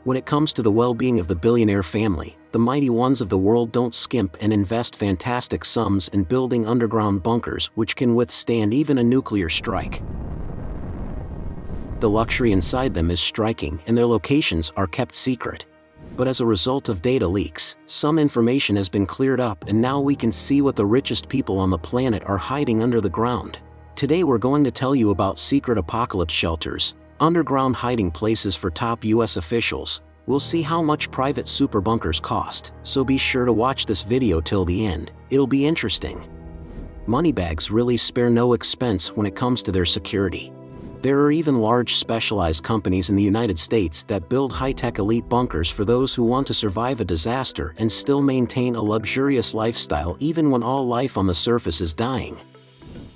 When it comes to the well-being of the billionaire family, the mighty ones of the world don't skimp and invest fantastic sums in building underground bunkers which can withstand even a nuclear strike. The luxury inside them is striking, and their locations are kept secret. But as a result of data leaks, some information has been cleared up, and now we can see what the richest people on the planet are hiding under the ground. Today we're going to tell you about secret apocalypse shelters, underground hiding places for top US officials. We'll see how much private super bunkers cost, so be sure to watch this video till the end. It'll be interesting. Moneybags really spare no expense when it comes to their security. There are even large specialized companies in the United States that build high-tech elite bunkers for those who want to survive a disaster and still maintain a luxurious lifestyle even when all life on the surface is dying.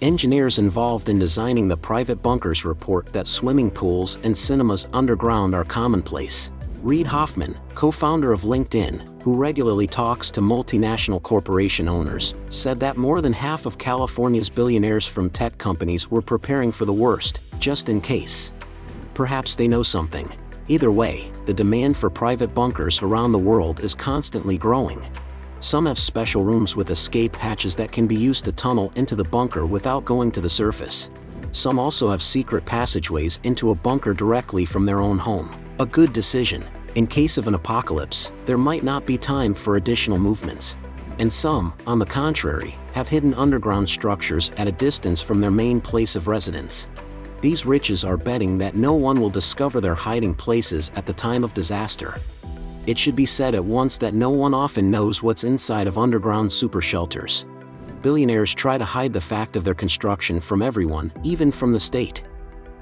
Engineers involved in designing the private bunkers report that swimming pools and cinemas underground are commonplace. Reid Hoffman, co-founder of LinkedIn, who regularly talks to multinational corporation owners, said that more than half of California's billionaires from tech companies were preparing for the worst, just in case. Perhaps they know something. Either way, the demand for private bunkers around the world is constantly growing. Some have special rooms with escape hatches that can be used to tunnel into the bunker without going to the surface. Some also have secret passageways into a bunker directly from their own home. A good decision. In case of an apocalypse, there might not be time for additional movements. And some, on the contrary, have hidden underground structures at a distance from their main place of residence. These riches are betting that no one will discover their hiding places at the time of disaster. It should be said at once that no one often knows what's inside of underground super shelters. Billionaires try to hide the fact of their construction from everyone, even from the state.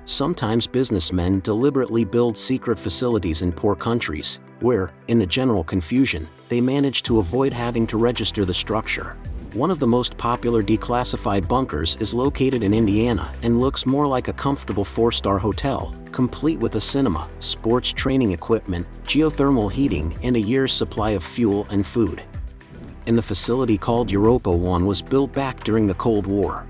Sometimes businessmen deliberately build secret facilities in poor countries, where, in the general confusion, they manage to avoid having to register the structure. One of the most popular declassified bunkers is located in Indiana and looks more like a comfortable 4-star hotel, complete with a cinema, sports training equipment, geothermal heating, and a year's supply of fuel and food. And the facility called Europa One was built back during the Cold War.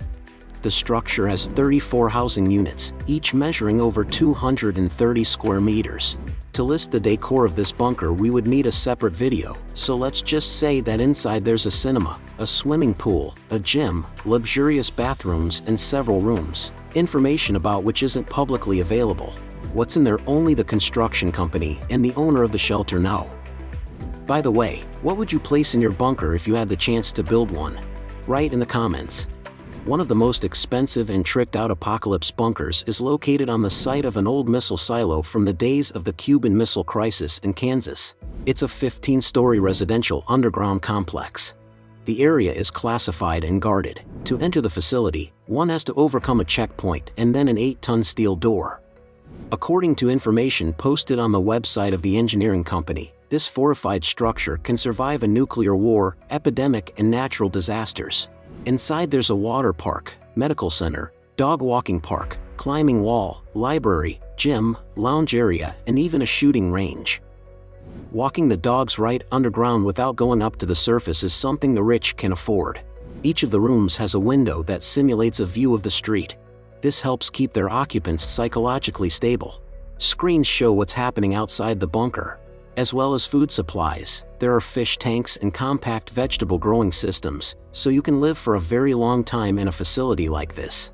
The structure has 34 housing units, each measuring over 230 square meters. To list the decor of this bunker we would need a separate video, so let's just say that inside there's a cinema, a swimming pool, a gym, luxurious bathrooms, and several rooms, information about which isn't publicly available. What's in there only the construction company and the owner of the shelter know. By the way, what would you place in your bunker if you had the chance to build one? Write in the comments. One of the most expensive and tricked-out apocalypse bunkers is located on the site of an old missile silo from the days of the Cuban Missile Crisis in Kansas. It's a 15-story residential underground complex. The area is classified and guarded. To enter the facility, one has to overcome a checkpoint and then an 8-ton steel door. According to information posted on the website of the engineering company, this fortified structure can survive a nuclear war, epidemic, and natural disasters. Inside there's a water park, medical center, dog walking park, climbing wall, library, gym, lounge area, and even a shooting range. Walking the dogs right underground without going up to the surface is something the rich can afford. Each of the rooms has a window that simulates a view of the street. This helps keep their occupants psychologically stable. Screens show what's happening outside the bunker. As well as food supplies, there are fish tanks and compact vegetable growing systems, so you can live for a very long time in a facility like this.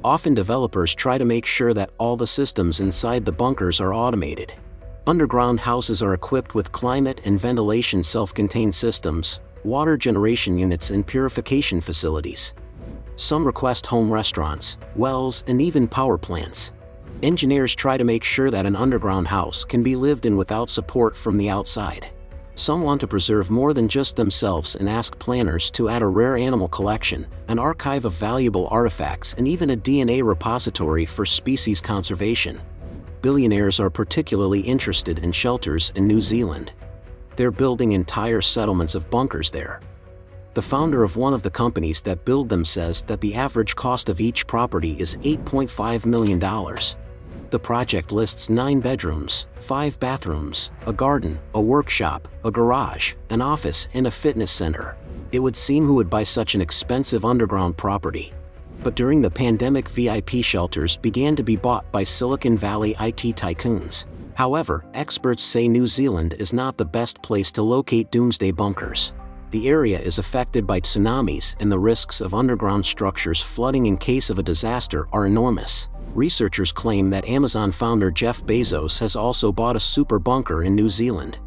Often developers try to make sure that all the systems inside the bunkers are automated. Underground houses are equipped with climate and ventilation self-contained systems, water generation units, and purification facilities. Some request home restaurants, wells, and even power plants. Engineers try to make sure that an underground house can be lived in without support from the outside. Some want to preserve more than just themselves and ask planners to add a rare animal collection, an archive of valuable artifacts, and even a DNA repository for species conservation. Billionaires are particularly interested in shelters in New Zealand. They're building entire settlements of bunkers there. The founder of one of the companies that build them says that the average cost of each property is $8.5 million. The project lists 9 bedrooms, 5 bathrooms, a garden, a workshop, a garage, an office, and a fitness center. It would seem who would buy such an expensive underground property. But during the pandemic, VIP shelters began to be bought by Silicon Valley IT tycoons. However, experts say New Zealand is not the best place to locate doomsday bunkers. The area is affected by tsunamis and the risks of underground structures flooding in case of a disaster are enormous. Researchers claim that Amazon founder Jeff Bezos has also bought a super bunker in New Zealand.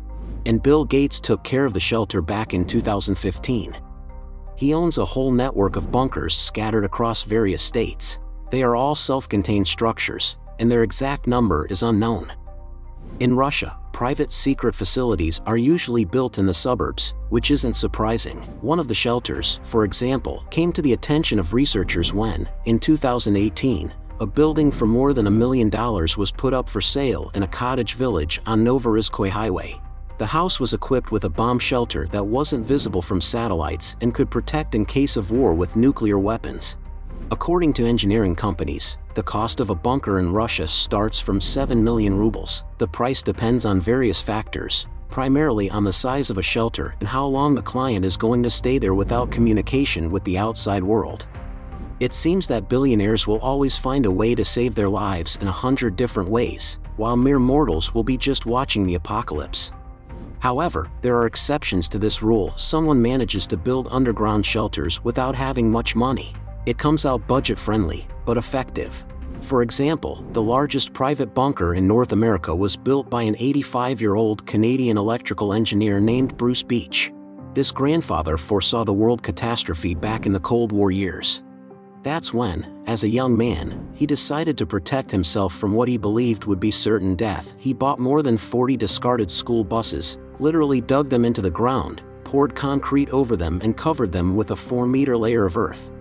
And Bill Gates took care of the shelter back in 2015. He owns a whole network of bunkers scattered across various states. They are all self-contained structures, and their exact number is unknown. In Russia, private secret facilities are usually built in the suburbs, which isn't surprising. One of the shelters, for example, came to the attention of researchers when, in 2018, a building for more than $1 million was put up for sale in a cottage village on Novorizhskoye Highway. The house was equipped with a bomb shelter that wasn't visible from satellites and could protect in case of war with nuclear weapons. According to engineering companies, the cost of a bunker in Russia starts from 7 million rubles. The price depends on various factors, primarily on the size of a shelter and how long the client is going to stay there without communication with the outside world. It seems that billionaires will always find a way to save their lives in 100 different ways, while mere mortals will be just watching the apocalypse. However, there are exceptions to this rule. Someone manages to build underground shelters without having much money. It comes out budget-friendly, but effective. For example, the largest private bunker in North America was built by an 85-year-old Canadian electrical engineer named Bruce Beach. This grandfather foresaw the world catastrophe back in the Cold War years. That's when, as a young man, he decided to protect himself from what he believed would be certain death. He bought more than 40 discarded school buses, literally dug them into the ground, poured concrete over them and covered them with a 4-meter layer of earth.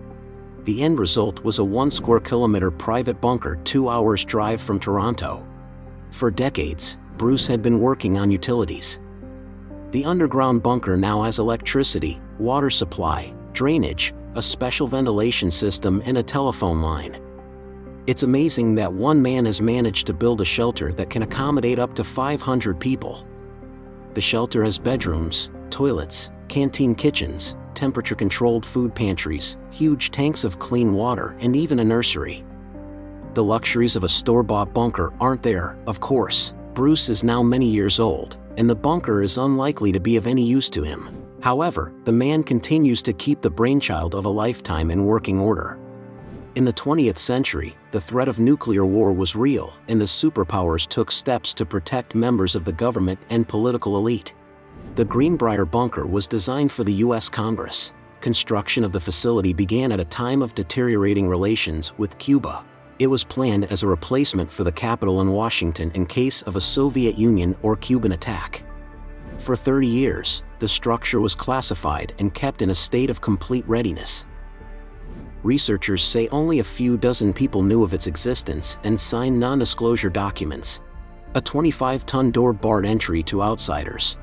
The end result was a 1 square kilometer private bunker 2 hours drive from Toronto. For decades, Bruce had been working on utilities. The underground bunker now has electricity, water supply, drainage, a special ventilation system and a telephone line. It's amazing that one man has managed to build a shelter that can accommodate up to 500 people. The shelter has bedrooms, toilets, canteen kitchens, temperature-controlled food pantries, huge tanks of clean water, and even a nursery. The luxuries of a store-bought bunker aren't there, of course. Bruce is now many years old, and the bunker is unlikely to be of any use to him. However, the man continues to keep the brainchild of a lifetime in working order. In the 20th century, the threat of nuclear war was real, and the superpowers took steps to protect members of the government and political elite. The Greenbrier bunker was designed for the U.S. Congress. Construction of the facility began at a time of deteriorating relations with Cuba. It was planned as a replacement for the Capitol in Washington in case of a Soviet Union or Cuban attack. For 30 years, the structure was classified and kept in a state of complete readiness. Researchers say only a few dozen people knew of its existence and signed non-disclosure documents. A 25-ton door barred entry to outsiders.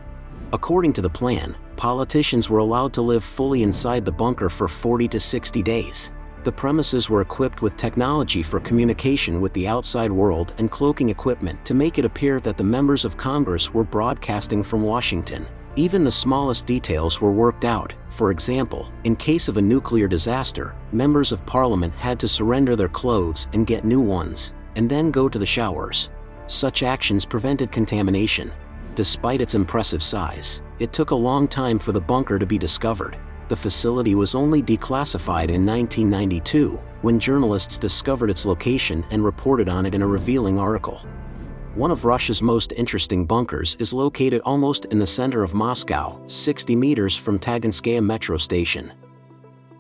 According to the plan, politicians were allowed to live fully inside the bunker for 40 to 60 days. The premises were equipped with technology for communication with the outside world and cloaking equipment to make it appear that the members of Congress were broadcasting from Washington. Even the smallest details were worked out. For example, in case of a nuclear disaster, members of Parliament had to surrender their clothes and get new ones, and then go to the showers. Such actions prevented contamination. Despite its impressive size, it took a long time for the bunker to be discovered. The facility was only declassified in 1992, when journalists discovered its location and reported on it in a revealing article. One of Russia's most interesting bunkers is located almost in the center of Moscow, 60 meters from Taganka metro station.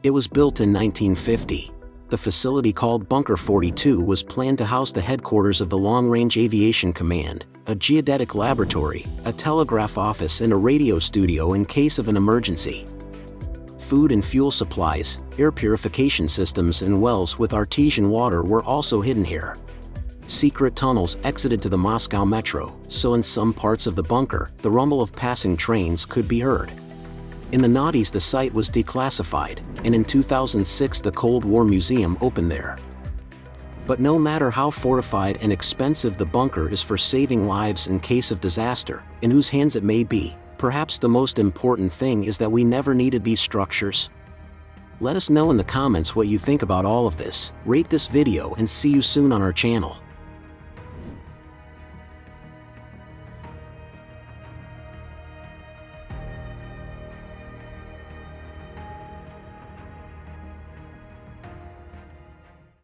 It was built in 1950. The facility called Bunker 42 was planned to house the headquarters of the Long Range Aviation Command, a geodetic laboratory, a telegraph office and a radio studio in case of an emergency. Food and fuel supplies, air purification systems and wells with artesian water were also hidden here. Secret tunnels exited to the Moscow metro, so in some parts of the bunker, the rumble of passing trains could be heard. In the noughties the site was declassified, and in 2006 the Cold War Museum opened there. But no matter how fortified and expensive the bunker is for saving lives in case of disaster, in whose hands it may be, perhaps the most important thing is that we never needed these structures. Let us know in the comments what you think about all of this. Rate this video and see you soon on our channel.